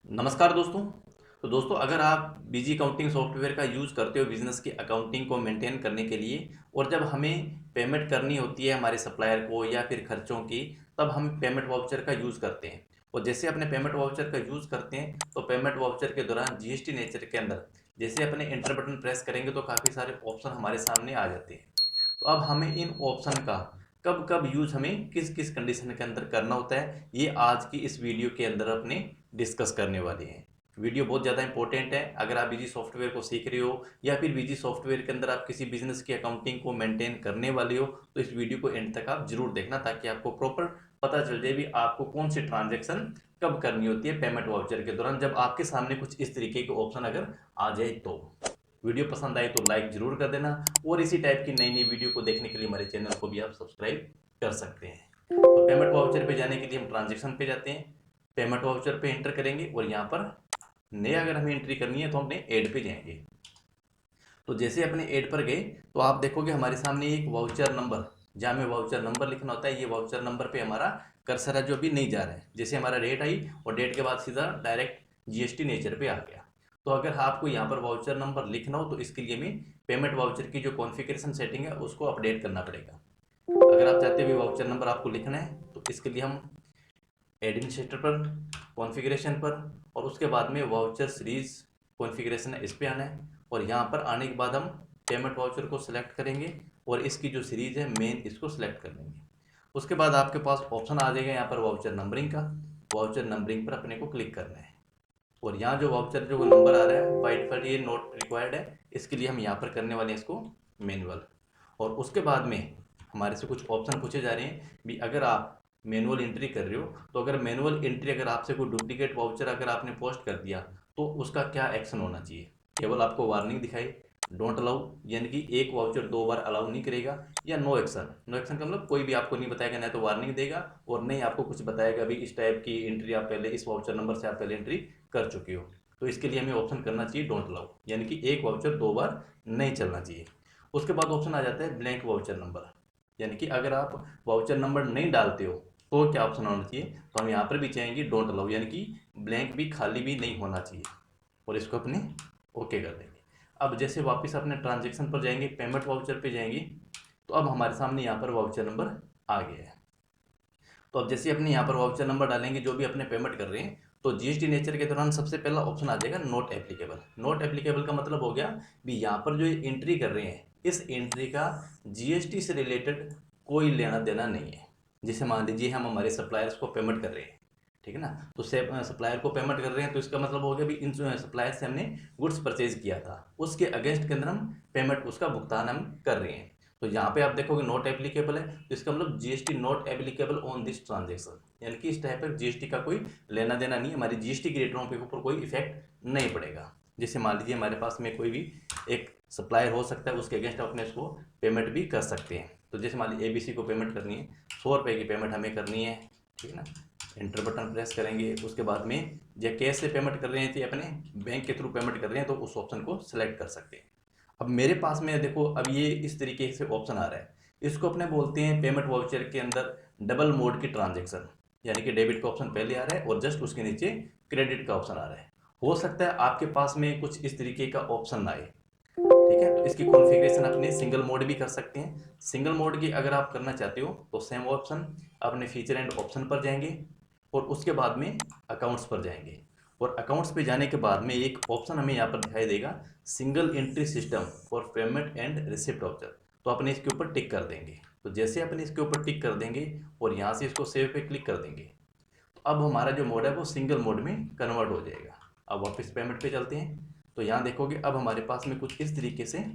नमस्कार दोस्तों। तो दोस्तों, अगर आप बीजी अकाउंटिंग सॉफ्टवेयर का यूज़ करते हो बिजनेस की अकाउंटिंग को मेंटेन करने के लिए, और जब हमें पेमेंट करनी होती है हमारे सप्लायर को या फिर खर्चों की, तब हम पेमेंट वाउचर का यूज़ करते हैं। और जैसे अपने पेमेंट वाउचर का यूज़ करते हैं तो पेमेंट वाउचर के दौरान जीएसटी नेचर के अंदर जैसे अपने इंटर बटन प्रेस करेंगे तो काफ़ी सारे ऑप्शन हमारे सामने आ जाते हैं। तो अब हमें इन ऑप्शन का कब कब यूज़ हमें किस किस कंडीशन के अंदर करना होता है, ये आज की इस वीडियो के अंदर अपने डिस्कस करने वाले हैं। वीडियो बहुत ज़्यादा इंपॉर्टेंट है। अगर आप बीजी सॉफ्टवेयर को सीख रहे हो या फिर बीजी सॉफ्टवेयर के अंदर आप किसी बिजनेस की अकाउंटिंग को मेंटेन करने वाले हो, तो इस वीडियो को एंड तक आप जरूर देखना, ताकि आपको प्रॉपर पता चल जाए भी आपको कौन सी ट्रांजेक्शन कब करनी होती है पेमेंट वाउचर के दौरान, जब आपके सामने कुछ इस तरीके के ऑप्शन अगर आ जाए तो। वीडियो पसंद आए तो लाइक जरूर कर देना, और इसी टाइप की नई नई वीडियो को देखने के लिए हमारे चैनल को भी आप सब्सक्राइब कर सकते हैं। तो पेमेंट वाउचर पे जाने के लिए हम ट्रांजेक्शन पे जाते हैं, पेमेंट वाउचर पे एंटर करेंगे और यहाँ पर नया अगर हमें एंट्री करनी है तो अपने ऐड पे जाएंगे। तो जैसे अपने ऐड पर गए तो आप देखोगे हमारे सामने एक वाउचर नंबर, जहाँ में वाउचर नंबर लिखना होता है, ये वाउचर नंबर पे हमारा कर्सर है जो अभी नहीं जा रहा है। जैसे हमारा डेट आई और डेट के बाद सीधा डायरेक्ट जीएसटी नेचर पे आ गया। तो अगर आपको यहाँ पर वाउचर नंबर लिखना हो तो इसके लिए हमें पेमेंट वाउचर की जो कॉन्फ़िगरेशन सेटिंग है उसको अपडेट करना पड़ेगा। अगर आप चाहते हो वाउचर नंबर आपको लिखना है तो इसके लिए हम एडमिनिस्ट्रेटर पर, कॉन्फ़िगरेशन पर, और उसके बाद में वाउचर सीरीज कॉन्फ़िगरेशन है, इस पे आना है। और यहाँ पर आने के बाद हम पेमेंट वाउचर को सिलेक्ट करेंगे और इसकी जो सीरीज है मेन, इसको सिलेक्ट कर लेंगे। उसके बाद आपके पास ऑप्शन आ जाएगा यहाँ पर वाउचर नंबरिंग का। वाउचर नंबरिंग पर अपने को क्लिक करना है, और यहाँ जो वाउचर जो नंबर आ रहा है बाई डिफॉल्ट ये नोट रिक्वायर्ड है, इसके लिए हम यहाँ पर करने वाले हैं इसको मैनुअल। और उसके बाद में हमारे से कुछ ऑप्शन पूछे जा रहे हैं भी, अगर आप मैनुअल एंट्री कर रहे हो तो अगर मैनुअल एंट्री अगर आपसे कोई डुप्लीकेट वाउचर अगर आपने पोस्ट कर दिया तो उसका क्या एक्शन होना चाहिए। केवल आपको वार्निंग दिखाई, डोंट अलाउ, यानी कि एक वाउचर दो बार अलाउ नहीं करेगा, या नो एक्शन। नो एक्शन का मतलब कोई भी आपको नहीं बताएगा, ना तो वार्निंग देगा और नहीं आपको कुछ बताएगा भी इस टाइप की एंट्री आप पहले इस वाउचर नंबर से आप पहले एंट्री कर चुके हो। तो इसके लिए हमें ऑप्शन करना चाहिए डोंट अलाउ, यानी कि एक वाउचर दो बार नहीं चलना चाहिए। उसके बाद ऑप्शन आ जाता है ब्लैंक वाउचर नंबर, यानी कि अगर आप वाउचर नंबर नहीं डालते हो तो क्या ऑप्शन होना चाहिए। तो हम यहाँ पर भी चाहेंगे डोंट अलाउ, यानी कि ब्लैंक भी खाली भी नहीं होना चाहिए, और इसको अपने ओके कर देंगे। अब जैसे वापस अपने ट्रांजेक्शन पर जाएंगे, पेमेंट वाउचर पे जाएंगे, तो अब हमारे सामने यहाँ पर वाउचर नंबर आ गया है। तो अब जैसे अपने यहाँ पर वाउचर नंबर डालेंगे जो भी अपने पेमेंट कर रहे हैं, तो जीएसटी नेचर के दौरान सबसे पहला ऑप्शन आ जाएगा नॉट एप्लीकेबल। नॉट एप्लीकेबल का मतलब हो गया भी यहाँ पर जो एंट्री कर रहे हैं इस एंट्री का जीएसटी से रिलेटेड कोई लेना देना नहीं है। जैसे मान लीजिए हम हमारे सप्लायर्स को पेमेंट कर रहे हैं, ठीक है ना, तो सप्लायर को पेमेंट कर रहे हैं तो इसका मतलब हो गया भी इन सप्लायर से हमने गुड्स परचेज किया था, उसके अगेंस्ट के अंदर हम पेमेंट उसका भुगतान हम कर रहे हैं। तो यहाँ पे आप देखोगे नॉट एप्लीकेबल है, तो इसका मतलब GST not applicable on this transaction, यानी कि इस टाइप पर जीएसटी का कोई लेना देना नहीं, हमारी जीएसटी की रेटों के ऊपर कोई इफेक्ट नहीं पड़ेगा। जैसे मान लीजिए हमारे पास में कोई भी एक सप्लायर हो सकता है, उसके अगेंस्ट अपने इसको पेमेंट भी कर सकते हैं। तो जैसे मान लीजिए एबीसी को पेमेंट करनी है, 100 रुपये की पेमेंट हमें करनी है, ठीक है ना, इंटर बटन प्रेस करेंगे। उसके बाद में जब कैश से पेमेंट कर रहे हैं तो अपने बैंक के थ्रू पेमेंट कर रहे हैं तो उस ऑप्शन को सिलेक्ट कर सकते हैं। अब मेरे पास में देखो अब ये इस तरीके से ऑप्शन आ रहा है, इसको अपने बोलते हैं पेमेंट वाउचर के अंदर डबल मोड की ट्रांजेक्शन, यानी कि डेबिट का ऑप्शन पहले आ रहा है और जस्ट उसके नीचे क्रेडिट का ऑप्शन आ रहा है। हो सकता है आपके पास में कुछ इस तरीके का ऑप्शन ना आए, ठीक है, तो इसकी कॉन्फ़िगरेशन अपने सिंगल मोड भी कर सकते हैं। सिंगल मोड की अगर आप करना चाहते हो तो सेम ऑप्शन अपने फीचर एंड ऑप्शन पर जाएंगे और उसके बाद में अकाउंट्स पर जाएंगे। और अकाउंट्स पे जाने के बाद में एक ऑप्शन हमें यहाँ पर दिखाई देगा single entry system for payment and receipt voucher, तो अपने इसके ऊपर टिक कर देंगे। तो जैसे अपने इसके ऊपर टिक कर देंगे और यहाँ से इसको सेव पे क्लिक कर देंगे, तो अब हमारा जो मोड है वो सिंगल मोड में कन्वर्ट हो जाएगा। अब वापस पेमेंट पे चलते हैं, तो यहाँ देखोगे अब हमारे पास में कुछ इस तरीके से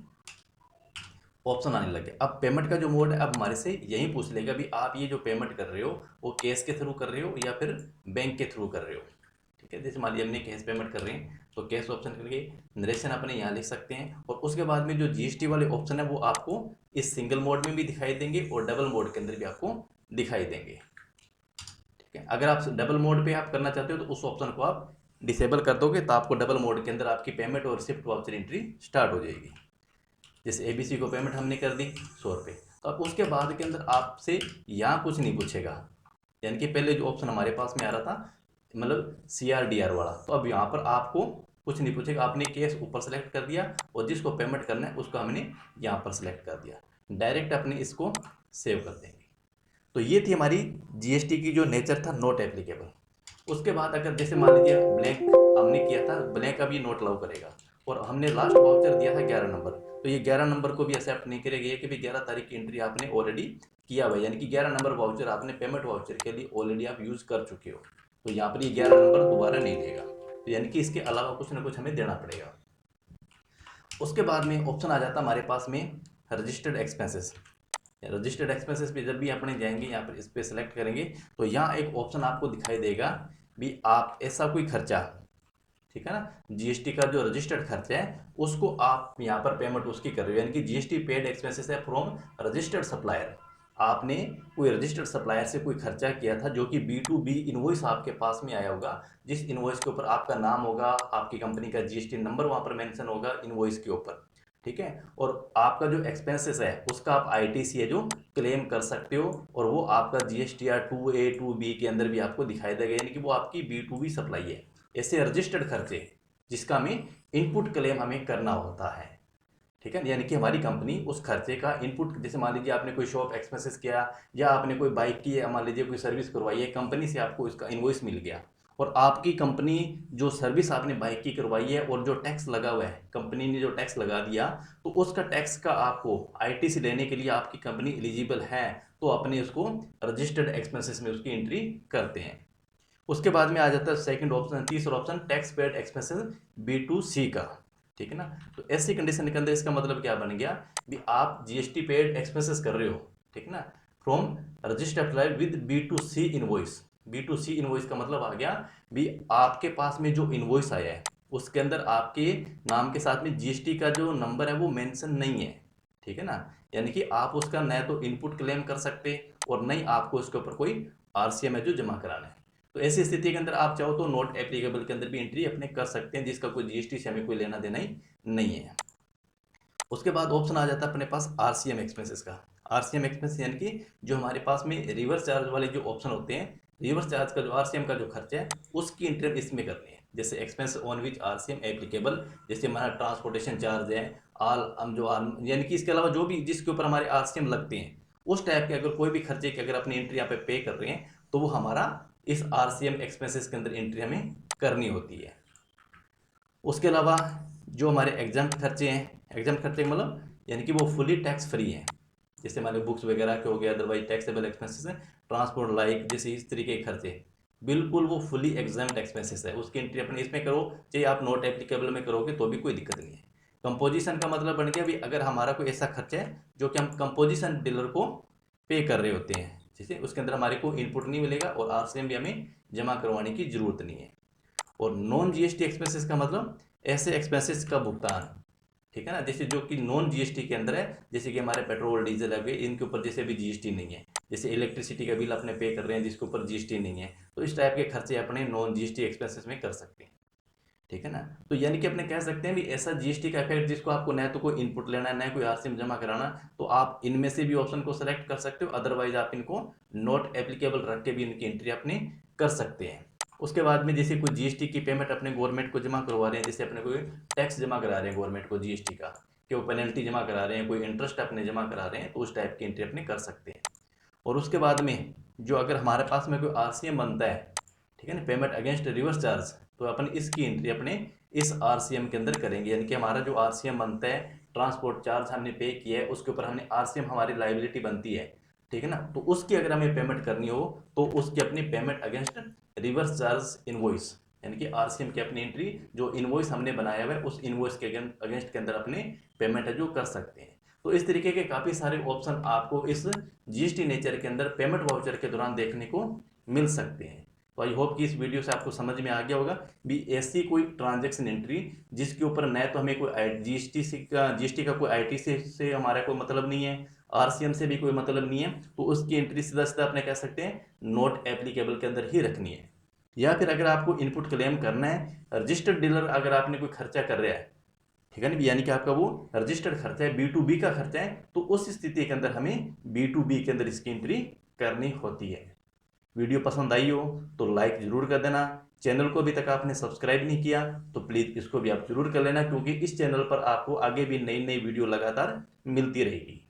ऑप्शन आने लगे। अब पेमेंट का जो मोड है अब हमारे से यही पूछ लेगा भी आप ये जो पेमेंट कर रहे हो वो कैश के थ्रू कर रहे हो या फिर बैंक के थ्रू कर रहे हो, ठीक है। जैसे मान लीजिए हमने कैश पेमेंट कर रहे हैं तो कैश ऑप्शन करके नरेशन अपने यहाँ लिख सकते हैं, और उसके बाद में जो जीएसटी वाले ऑप्शन है वो आपको इस सिंगल मोड में भी दिखाई देंगे और डबल मोड के अंदर भी आपको दिखाई देंगे, ठीक है। अगर आप डबल मोड पे आप करना चाहते हो तो उस ऑप्शन को आप डिसेबल कर दोगे तो आपको डबल मोड के अंदर आपकी पेमेंट और रिसिप्ट वाउचर एंट्री स्टार्ट हो जाएगी। जैसे एबीसी को पेमेंट हमने कर दी 100 रुपये, तो अब उसके बाद के अंदर आपसे यहाँ कुछ नहीं पूछेगा, यानी कि पहले जो ऑप्शन हमारे पास में आ रहा था मतलब CRDR वाला। तो अब यहाँ पर आपको कुछ नहीं पूछेगा, आपने केस ऊपर सेलेक्ट कर दिया और जिसको पेमेंट करना है उसको हमने यहाँ पर सेलेक्ट कर दिया, डायरेक्ट अपने इसको सेव कर देंगे। तो ये थी हमारी GST की जो नेचर था नॉट एप्लीकेबल। उसके बाद अगर जैसे मान लीजिए ब्लैंक हमने किया था, ब्लैंक अब ये नोट अलाउ करेगा और हमने लास्ट वाउचर दिया था 11 नंबर, तो ये 11 नंबर को भी एक्सेप्ट नहीं करेगा कि भाई 11 तारीख की एंट्री आपने ऑलरेडी किया हुआ है, यानी कि 11 नंबर वाउचर आपने पेमेंट वाउचर के लिए ऑलरेडी आप यूज कर चुके हो, तो यहाँ पर ये 11 नंबर दोबारा नहीं देगा। तो यानी कि इसके अलावा कुछ ना कुछ हमें देना पड़ेगा। उसके बाद में ऑप्शन आ जाता हमारे पास में रजिस्टर्ड एक्सपेंसेस। रजिस्टर्ड एक्सपेंसेस पे जब भी अपने जाएंगे यहाँ पर इस पर सेलेक्ट करेंगे तो यहाँ एक ऑप्शन आपको दिखाई देगा भी आप ऐसा कोई खर्चा, ठीक है ना, GST का जो रजिस्टर्ड खर्चा है उसको आप यहाँ पर पेमेंट उसकी कर रहे हो, यानी कि GST पेड एक्सपेंसेस है फ्रॉम रजिस्टर्ड सप्लायर। आपने कोई रजिस्टर्ड सप्लायर से कोई खर्चा किया था जो कि B2B इनवॉइस आपके पास में आया होगा, जिस इनवॉइस के ऊपर आपका नाम होगा, आपकी कंपनी का GST नंबर वहाँ पर मेंशन होगा इनवॉइस के ऊपर, ठीक है, और आपका जो एक्सपेंसेस है उसका आप ITC है जो क्लेम कर सकते हो और वो आपका GSTR 2A 2B के अंदर भी आपको दिखाई देगा, यानी कि वो आपकी B2B सप्लाई है। ऐसे रजिस्टर्ड खर्चे जिसका हमें इनपुट क्लेम हमें करना होता है, ठीक है, यानी कि हमारी कंपनी उस खर्चे का इनपुट, जैसे मान लीजिए आपने कोई शॉप एक्सपेंसेस किया या आपने कोई बाइक की है, मान लीजिए कोई सर्विस करवाई है, कंपनी से आपको इसका इनवॉइस मिल गया और आपकी कंपनी जो सर्विस आपने बाइक की करवाई है और जो टैक्स लगा हुआ है, कंपनी ने जो टैक्स लगा दिया, तो उसका टैक्स का आपको ITC लेने के लिए आपकी कंपनी एलिजिबल है, तो अपने उसको रजिस्टर्ड एक्सपेंसेस में उसकी एंट्री करते हैं। उसके बाद में आ जाता है सेकंड ऑप्शन, तीसरा option tax paid expenses B2C का, ठीक है ना। तो ऐसी कंडीशन के अंदर इसका मतलब क्या बन गया भी आप GST पेड एक्सपेंसेस कर रहे हो, ठीक है ना, from registered supplier with B2C invoice. B2C invoice का मतलब आ गया भी आपके पास में जो इनवॉइस आया है उसके अंदर आपके नाम के साथ में GST का जो नंबर है वो मेंशन नहीं है, ठीक है ना, यानी कि आप उसका न तो इनपुट क्लेम कर सकते और नहीं आपको उसके ऊपर कोई RCM है जो जमा कराना है। तो ऐसी स्थिति के अंदर आप चाहो तो नॉट एप्लीकेबल के अंदर भी एंट्री अपने कर सकते हैं, जिसका कोई GST से हमें कोई लेना देना ही नहीं है। उसके बाद ऑप्शन आ जाता है अपने पास RCM एक्सपेंसेस का। RCM एक्सपेंस यानी कि जो हमारे पास में रिवर्स चार्ज वाले जो ऑप्शन होते हैं, रिवर्स चार्ज का जो RCM का जो खर्चा है उसकी एंट्री इसमें करनी है। जैसे expense on which RCM applicable, जैसे हमारा ट्रांसपोर्टेशन चार्ज है, यानी कि इसके अलावा जो भी जिसके ऊपर हमारे RCM लगते हैं उस टाइप के अगर कोई भी खर्चे की अगर अपनी एंट्री यहाँ पे कर रहे हैं तो वो हमारा इस RCM एक्सपेंसेस के अंदर एंट्री हमें करनी होती है। उसके अलावा जो हमारे एग्जाम खर्चे हैं, एग्जाम खर्चे मतलब यानी कि वो फुली टैक्स फ्री हैं, जैसे हमारे बुक्स वगैरह के हो गए, अदरवाइज टैक्सेबल एक्सपेंसेस हैं, ट्रांसपोर्ट लाइक जैसे इस तरीके के खर्चे बिल्कुल वो फुली एग्जाम्ड एक्सपेंसेस है, उसकी एंट्री अपने इसमें करो, चाहे आप नॉट एप्लीकेबल में करोगे तो भी कोई दिक्कत नहीं है। कंपोजिशन का मतलब बन गया भी अगर हमारा कोई ऐसा खर्चा है जो कि हम कंपोजिशन डीलर को पे कर रहे होते हैं, जैसे उसके अंदर हमारे को इनपुट नहीं मिलेगा और RCM भी हमें जमा करवाने की जरूरत नहीं है। और नॉन GST एक्सपेंसेस का मतलब ऐसे एक्सपेंसेस का भुगतान, ठीक है ना, जैसे जो कि नॉन GST के अंदर है, जैसे कि हमारे पेट्रोल डीजल है इनके ऊपर जैसे भी GST नहीं है, जैसे इलेक्ट्रिसिटी का बिल अपने पे कर रहे हैं जिसके ऊपर GST नहीं है, तो इस टाइप के खर्चे अपने नॉन GST एक्सपेंसेस में कर सकते हैं, ठीक है ना। तो यानी कि अपने कह सकते हैं भी ऐसा GST का इफेक्ट जिसको आपको न तो कोई इनपुट लेना है न कोई RCM जमा कराना, तो आप इनमें से भी ऑप्शन को सेलेक्ट कर सकते हो, अदरवाइज आप इनको नॉट एप्लीकेबल रख के भी इनकी एंट्री अपने कर सकते हैं। उसके बाद में जैसे कोई GST की पेमेंट अपने गवर्नमेंट को जमा करवा रहे हैं, जैसे अपने कोई टैक्स जमा करा रहे हैं गवर्नमेंट को GST का, कि वो पेनल्टी जमा करा रहे हैं, कोई इंटरेस्ट अपने जमा करा रहे हैं, तो उस टाइप की एंट्री अपने कर सकते हैं। और उसके बाद में जो अगर हमारे पास में कोई RCM बनता है, ठीक है ना, पेमेंट अगेंस्ट रिवर्स चार्ज, तो अपन इसकी एंट्री अपने इस RCM के अंदर करेंगे, यानी कि हमारा जो RCM बनता है, ट्रांसपोर्ट चार्ज हमने पे किया है उसके ऊपर हमने RCM हमारी लाइबिलिटी बनती है, ठीक है ना, तो उसकी अगर हमें पेमेंट करनी हो तो उसकी अपनी payment against reverse charge invoice, यानी कि RCM की अपनी एंट्री जो इनवॉइस हमने बनाया हुआ है उस इनवॉइस के अगेंस्ट के अंदर अपने पेमेंट है जो कर सकते हैं। तो इस तरीके के काफ़ी सारे ऑप्शन आपको इस GST नेचर के अंदर पेमेंट वाउचर के दौरान देखने को मिल सकते हैं। तो आई होप कि इस वीडियो से आपको समझ में आ गया होगा भी ऐसी कोई ट्रांजैक्शन एंट्री जिसके ऊपर न तो हमें कोई GST का कोई ITC से हमारा कोई मतलब नहीं है, RCM से भी कोई मतलब नहीं है, तो उसकी एंट्री सीधा सीधा अपने कह सकते हैं नॉट एप्लीकेबल के अंदर ही रखनी है। या फिर अगर आपको इनपुट क्लेम करना है, रजिस्टर्ड डीलर अगर आपने कोई खर्चा कर रहा है, ठीक है ना, यानी कि आपका वो रजिस्टर्ड खर्चा है, B2B का खर्चा है, तो उस स्थिति के अंदर हमें B2B के अंदर इसकी एंट्री करनी होती है। वीडियो पसंद आई हो तो लाइक जरूर कर देना, चैनल को अभी तक आपने सब्सक्राइब नहीं किया तो प्लीज़ इसको भी आप जरूर कर लेना, क्योंकि इस चैनल पर आपको आगे भी नई नई वीडियो लगातार मिलती रहेगी।